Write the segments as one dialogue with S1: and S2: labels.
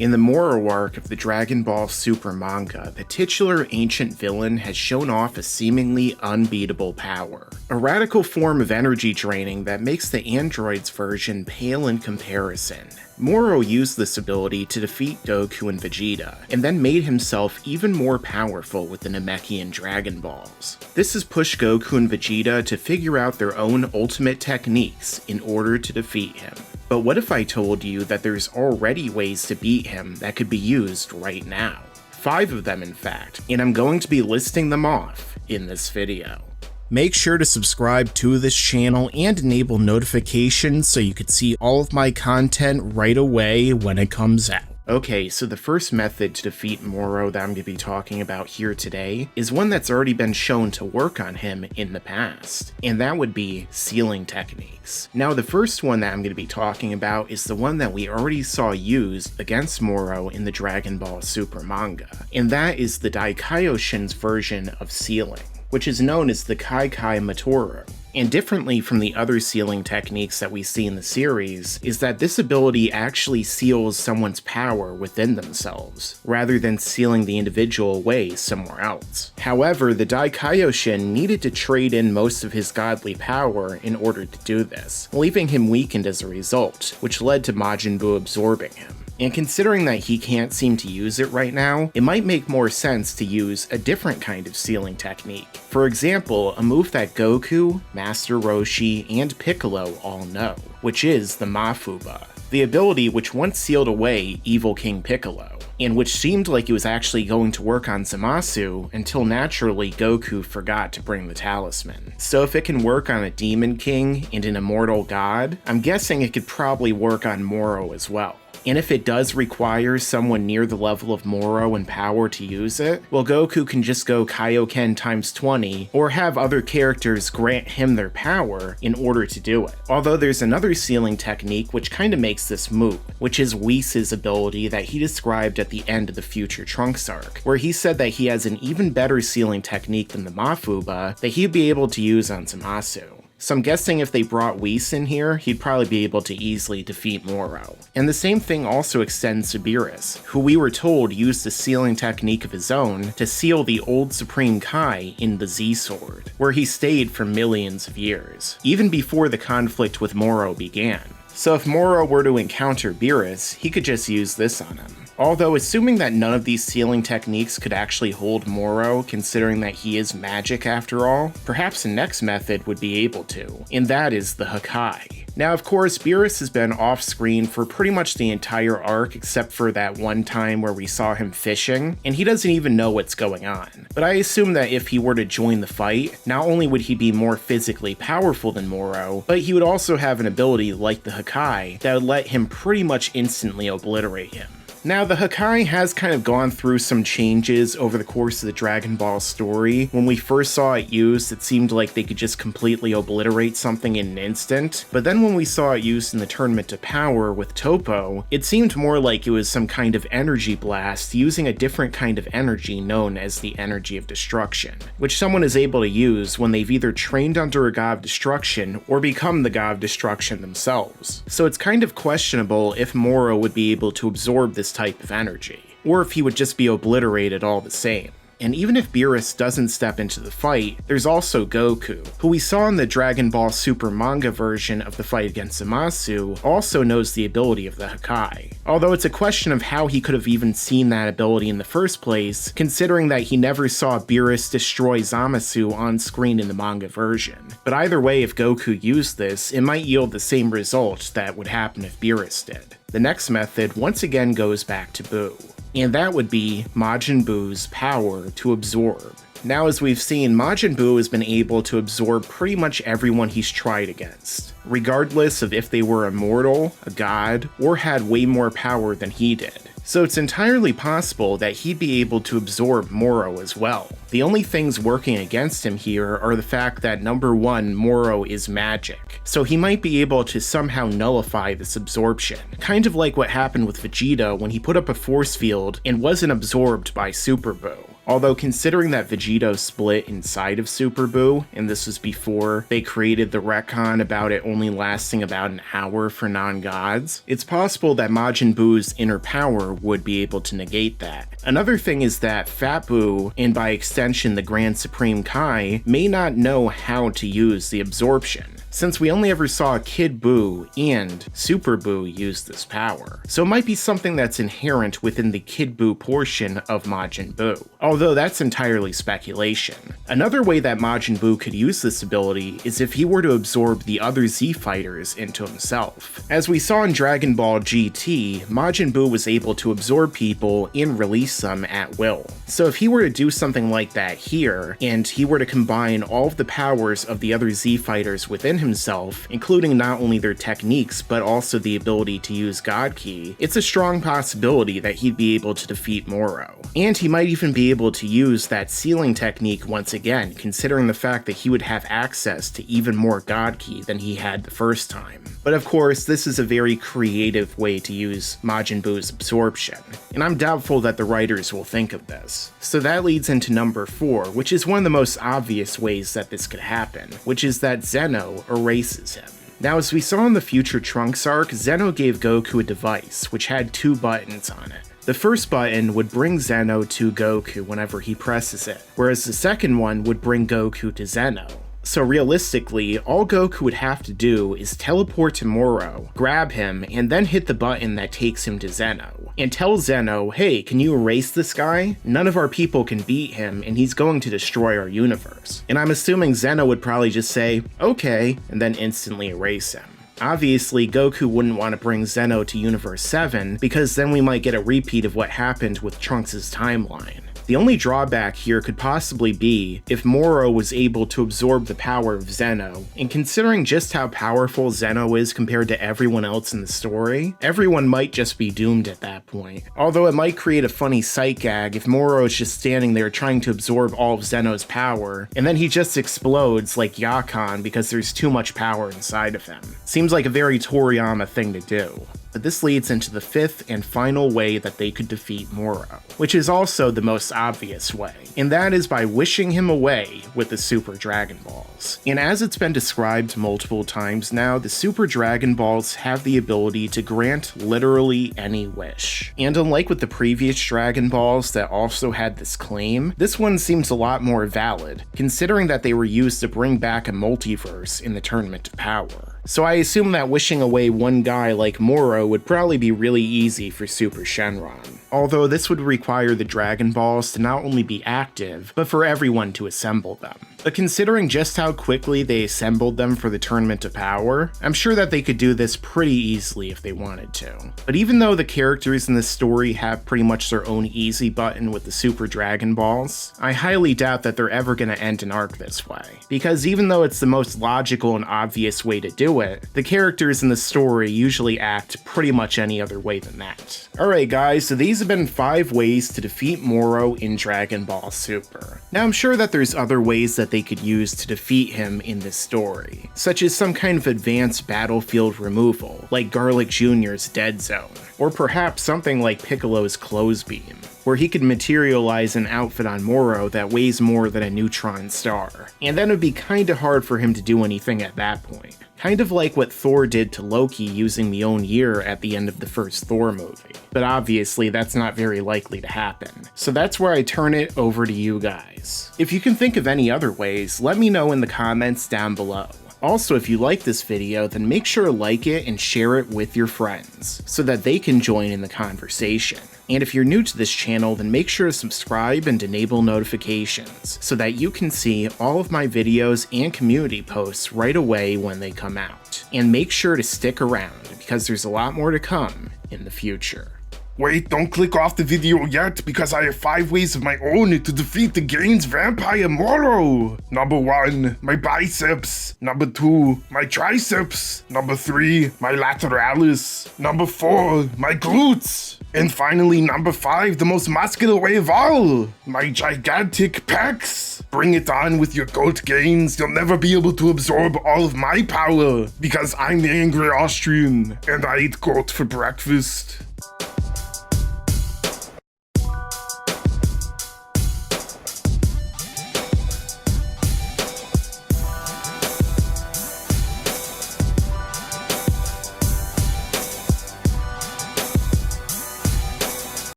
S1: In the Moro arc of the Dragon Ball Super manga, the titular ancient villain has shown off a seemingly unbeatable power. A radical form of energy draining that makes the android's version pale in comparison. Moro used this ability to defeat Goku and Vegeta, and then made himself even more powerful with the Namekian Dragon Balls. This has pushed Goku and Vegeta to figure out their own ultimate techniques in order to defeat him. But what if I told you that there's already ways to beat him that could be used right now? 5 of them in fact, and I'm going to be listing them off in this video. Make sure to subscribe to this channel and enable notifications so you can see all of my content right away when it comes out. Okay, so the first method to defeat Moro that I'm going to be talking about here today is one that's already been shown to work on him in the past, and that would be sealing techniques. Now the first one that I'm going to be talking about is the one that we already saw used against Moro in the Dragon Ball Super manga, and that is the Daikaioshin's version of sealing, which is known as the Kai Matoru. And differently from the other sealing techniques that we see in the series, is that this ability actually seals someone's power within themselves, rather than sealing the individual away somewhere else. However, the Daikaioshin needed to trade in most of his godly power in order to do this, leaving him weakened as a result, which led to Majin Buu absorbing him. And considering that he can't seem to use it right now, it might make more sense to use a different kind of sealing technique. For example, a move that Goku, Master Roshi, and Piccolo all know, which is the Mafuba, the ability which once sealed away Evil King Piccolo, and which seemed like it was actually going to work on Zamasu until naturally Goku forgot to bring the talisman. So if it can work on a Demon King and an immortal god, I'm guessing it could probably work on Moro as well. And if it does require someone near the level of Moro and power to use it, well, Goku can just go Kaioken times 20, or have other characters grant him their power in order to do it. Although there's another sealing technique which kinda makes this moot, which is Whis' ability that he described at the end of the Future Trunks arc, where he said that he has an even better sealing technique than the Mafuba that he'd be able to use on Zamasu. So I'm guessing if they brought Whis in here, he'd probably be able to easily defeat Moro. And the same thing also extends to Beerus, who we were told used a sealing technique of his own to seal the old Supreme Kai in the Z-Sword, where he stayed for millions of years, even before the conflict with Moro began. So if Moro were to encounter Beerus, he could just use this on him. Although assuming that none of these sealing techniques could actually hold Moro, considering that he is magic after all, perhaps the next method would be able to, and that is the Hawkeye. Now of course, Beerus has been off-screen for pretty much the entire arc except for that one time where we saw him fishing, and he doesn't even know what's going on. But I assume that if he were to join the fight, not only would he be more physically powerful than Moro, but he would also have an ability like the Hawkeye that would let him pretty much instantly obliterate him. Now, the Hawkeye has kind of gone through some changes over the course of the Dragon Ball story. When we first saw it used, it seemed like they could just completely obliterate something in an instant, but then when we saw it used in the Tournament to Power with Toppo, it seemed more like it was some kind of energy blast using a different kind of energy known as the Energy of Destruction, which someone is able to use when they've either trained under a God of Destruction or become the God of Destruction themselves. So it's kind of questionable if Moro would be able to absorb this type of energy, or if he would just be obliterated all the same. And even if Beerus doesn't step into the fight, there's also Goku, who we saw in the Dragon Ball Super manga version of the fight against Zamasu, also knows the ability of the Hawkeye. Although it's a question of how he could have even seen that ability in the first place, considering that he never saw Beerus destroy Zamasu on screen in the manga version. But either way, if Goku used this, it might yield the same result that would happen if Beerus did. The next method once again goes back to Buu, and that would be Majin Buu's power to absorb. Now, as we've seen, Majin Buu has been able to absorb pretty much everyone he's tried against, regardless of if they were immortal, a god, or had way more power than he did. So it's entirely possible that he'd be able to absorb Moro as well. The only things working against him here are the fact that number 1, Moro is magic, so he might be able to somehow nullify this absorption, kind of like what happened with Vegeta when he put up a force field and wasn't absorbed by Super Buu. Although considering that Vegito split inside of Super Buu, and this was before they created the retcon about it only lasting about an hour for non-gods, it's possible that Majin Buu's inner power would be able to negate that. Another thing is that Fat Buu, and by extension the Grand Supreme Kai, may not know how to use the absorption, since we only ever saw Kid Buu and Super Buu use this power. So it might be something that's inherent within the Kid Buu portion of Majin Buu, although that's entirely speculation. Another way that Majin Buu could use this ability is if he were to absorb the other Z fighters into himself. As we saw in Dragon Ball GT, Majin Buu was able to absorb people and release them at will. So if he were to do something like that here, and he were to combine all of the powers of the other Z fighters within himself, including not only their techniques but also the ability to use God Ki, it's a strong possibility that he'd be able to defeat Moro. And he might even be able to use that sealing technique once again, considering the fact that he would have access to even more God Ki than he had the first time. But of course, this is a very creative way to use Majin Buu's absorption, and I'm doubtful that the writers will think of this. So that leads into number 4, which is one of the most obvious ways that this could happen, which is that Zeno erases him. Now, as we saw in the Future Trunks arc, Zeno gave Goku a device, which had 2 buttons on it. The first button would bring Zeno to Goku whenever he presses it, whereas the second one would bring Goku to Zeno. So realistically, all Goku would have to do is teleport to Moro, grab him, and then hit the button that takes him to Zeno, and tell Zeno, hey, can you erase this guy? None of our people can beat him, and he's going to destroy our universe. And I'm assuming Zeno would probably just say, okay, and then instantly erase him. Obviously, Goku wouldn't want to bring Zeno to Universe 7, because then we might get a repeat of what happened with Trunks' timeline. The only drawback here could possibly be if Moro was able to absorb the power of Zeno, and considering just how powerful Zeno is compared to everyone else in the story, everyone might just be doomed at that point. Although it might create a funny sight gag if Moro is just standing there trying to absorb all of Zeno's power, and then he just explodes like Yakan because there's too much power inside of him. Seems like a very Toriyama thing to do. But this leads into the 5th and final way that they could defeat Moro, which is also the most obvious way, and that is by wishing him away with the Super Dragon Balls. And as it's been described multiple times now, the Super Dragon Balls have the ability to grant literally any wish. And unlike with the previous Dragon Balls that also had this claim, this one seems a lot more valid, considering that they were used to bring back a multiverse in the Tournament of Power. So I assume that wishing away one guy like Moro would probably be really easy for Super Shenron. Although this would require the Dragon Balls to not only be active, but for everyone to assemble them. But considering just how quickly they assembled them for the Tournament of Power, I'm sure that they could do this pretty easily if they wanted to. But even though the characters in this story have pretty much their own easy button with the Super Dragon Balls, I highly doubt that they're ever going to end an arc this way. Because even though it's the most logical and obvious way to do it, the characters in the story usually act pretty much any other way than that. Alright guys, so these have been 5 ways to defeat Moro in Dragon Ball Super. Now I'm sure that there's other ways that they could use to defeat him in this story, such as some kind of advanced battlefield removal, like Garlic Jr.'s Dead Zone, or perhaps something like Piccolo's Close Beam, where he could materialize an outfit on Moro that weighs more than a neutron star, and then it would be kinda hard for him to do anything at that point. Kind of like what Thor did to Loki using Mjolnir at the end of the first Thor movie. But obviously that's not very likely to happen. So that's where I turn it over to you guys. If you can think of any other ways, let me know in the comments down below. Also, if you like this video, then make sure to like it and share it with your friends, so that they can join in the conversation. And if you're new to this channel, then make sure to subscribe and enable notifications, so that you can see all of my videos and community posts right away when they come out. And make sure to stick around, because there's a lot more to come in the future.
S2: Wait, don't click off the video yet, because I have 5 ways of my own to defeat the game's vampire Moro. Number 1, my biceps. Number 2, my triceps. Number 3, my lateralis. Number 4, my glutes. And finally, number 5, the most muscular way of all, my gigantic pecs. Bring it on with your goat gains. You'll never be able to absorb all of my power, because I'm the angry Austrian, and I eat goat for breakfast.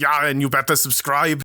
S2: Yeah, and you better subscribe.